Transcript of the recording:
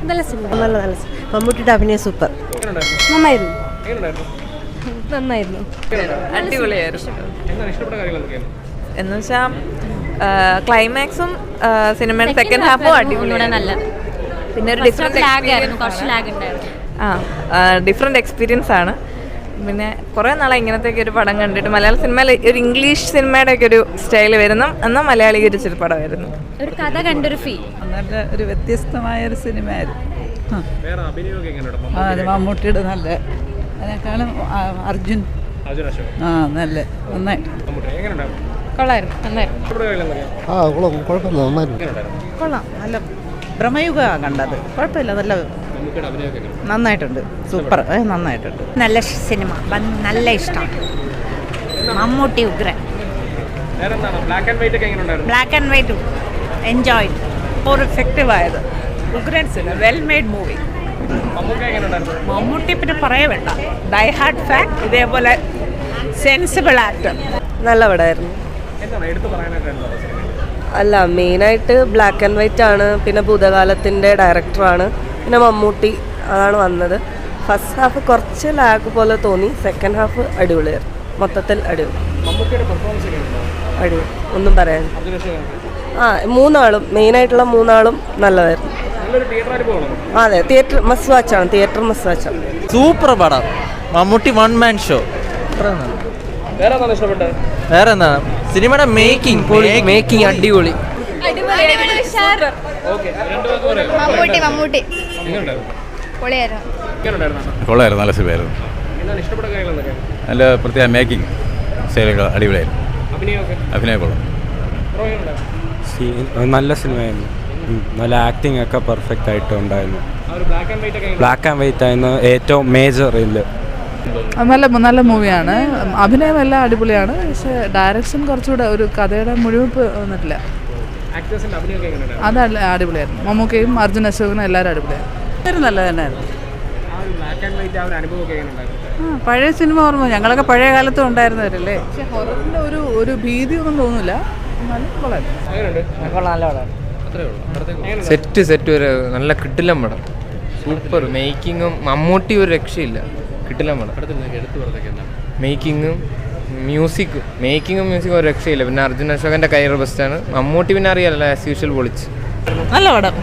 നല്ല സിനിമ. നല്ല മമ്മൂട്ടിയുടെ അഭിനയം സൂപ്പർ. നന്നായിരുന്നു. അടിപൊളിയായിരുന്നു. എന്നുവെച്ചാൽ ക്ലൈമാക്സും സിനിമയുടെ സെക്കൻഡ് ഹാഫും അടിപൊളിയാണ്. നല്ല പിന്നെ ഒരു ഡിഫറെൻറ്റ് എക്സ്പീരിയൻസ് ആണ്. പിന്നെ കുറേ നാളെ ഇങ്ങനത്തെയൊക്കെ ഒരു പടം കണ്ടിട്ട് മലയാള സിനിമയിൽ ഒരു ഇംഗ്ലീഷ് സിനിമയുടെ ഒക്കെ ഒരു സ്റ്റൈൽ വരുന്നു, എന്നാൽ മലയാളീകരിച്ചൊരു പടം വരുന്നു. ഒരു കഥ കണ്ടൊരു ഫീൽ. നല്ല ഒരു വ്യത്യസ്തമായ ഒരു സിനിമയായിരുന്നു. മമ്മൂട്ടിയുടെ നല്ല അതിനേക്കാളും അർജുൻ നല്ല നന്നായിട്ട് കൊള്ളായിരുന്നു. നന്നായിരുന്നു. കൊള്ളാം. നല്ല ഭ്രമയുഗ കണ്ടത് കുഴപ്പമില്ല. നല്ല നന്നായിട്ടുണ്ട്. സൂപ്പർ. നന്നായിട്ടുണ്ട്. നല്ല സിനിമ. നല്ല ഇഷ്ടം. മമ്മൂട്ടി ഉഗ്രൻ. Black and white enjoy. ഒരു എഫക്റ്റീവായത് ഉഗ്രൻ cinema. Well made movie. Mammootty പിന്നെ പറയേ വേണ്ട. Die hard fan. ഇതേപോലെ സെൻസിബിൾ ആക്ടർ. നല്ല പടമായിരുന്നു. അല്ല, മെയിനായിട്ട് ബ്ലാക്ക് ആൻഡ് വൈറ്റ് ആണ്. പിന്നെ ഭൂതകാലത്തിൻ്റെ ഡയറക്ടറാണ്. പിന്നെ മമ്മൂട്ടി അതാണ് വന്നത്. ഫസ്റ്റ് ഹാഫ് കുറച്ച് ലാഗ് പോലെ തോന്നി. സെക്കൻഡ് ഹാഫ് അടിപൊളിയായിരുന്നു. മൊത്തത്തിൽ അടിപൊളി. ഒന്നും പറയാൻ. മൂന്നാളും മെയിനായിട്ടുള്ള മൂന്നാളും നല്ലതായിരുന്നു. അതെ, തിയേറ്റർ മസ്റ്റ് വാച്ചാണ്. സൂപ്പർ പടം. Mammootty one man show. വേറെ എന്താ സിനിമയുടെ മേക്കിംഗ് അടിപൊളി. മമ്മൂട്ടി കൊള്ളായിരുന്നു. നല്ല സിനിമയായിരുന്നു. നല്ല പ്രത്യേക മേക്കിംഗ് ശൈലികൾ അടിപൊളിയായിരുന്നു. അഭിനയം കൊള്ളാം. നല്ല സിനിമയായിരുന്നു. നല്ല ആക്ടിങ് ഒക്കെ പെർഫെക്റ്റ് ആയിട്ട് ഉണ്ടായിരുന്നു. ബ്ലാക്ക് ആൻഡ് വൈറ്റ് ആയിരുന്നു ഏറ്റവും മേജർ ഇല്ല. നല്ല മൂവിയാണ്. അഭിനയം എല്ലാം അടിപൊളിയാണ്. പക്ഷേ ഡയറക്ഷൻ കുറച്ചുകൂടെ ഒരു കഥയുടെ മുഴുവൻ വന്നിട്ടില്ല. അത് അടിപൊളിയായിരുന്നു. മമ്മൂക്കയും അർജുൻ അശോകനും എല്ലാവരും അടിപൊളിയായിരുന്നു. നല്ല തന്നെയായിരുന്നു. പഴയ സിനിമ ഓർമ്മ. ഞങ്ങളൊക്കെ പഴയ കാലത്തും ഉണ്ടായിരുന്നവരല്ലേ. പക്ഷേ ഹൊററിൻ്റെ ഒരു ഭീതിയൊന്നും തോന്നില്ല. സെറ്റ് ഒരു നല്ല കിടിലം പടം. സൂപ്പർ മേക്കിങ്ങും. മമ്മൂട്ടി ഒരു രക്ഷയില്ല. കിടിലം പടം. മേക്കിങ്ങും മ്യൂസിക്കും ഒരു രക്ഷയില്ല. പിന്നെ അർജുൻ അശോകൻ്റെ കരിയർ ബെസ്റ്റാണ്. മമ്മൂട്ടി പിന്നെ അറിയാലോ, ആസ് യൂഷ്വൽ പൊളിച്ച്. നല്ല പടം.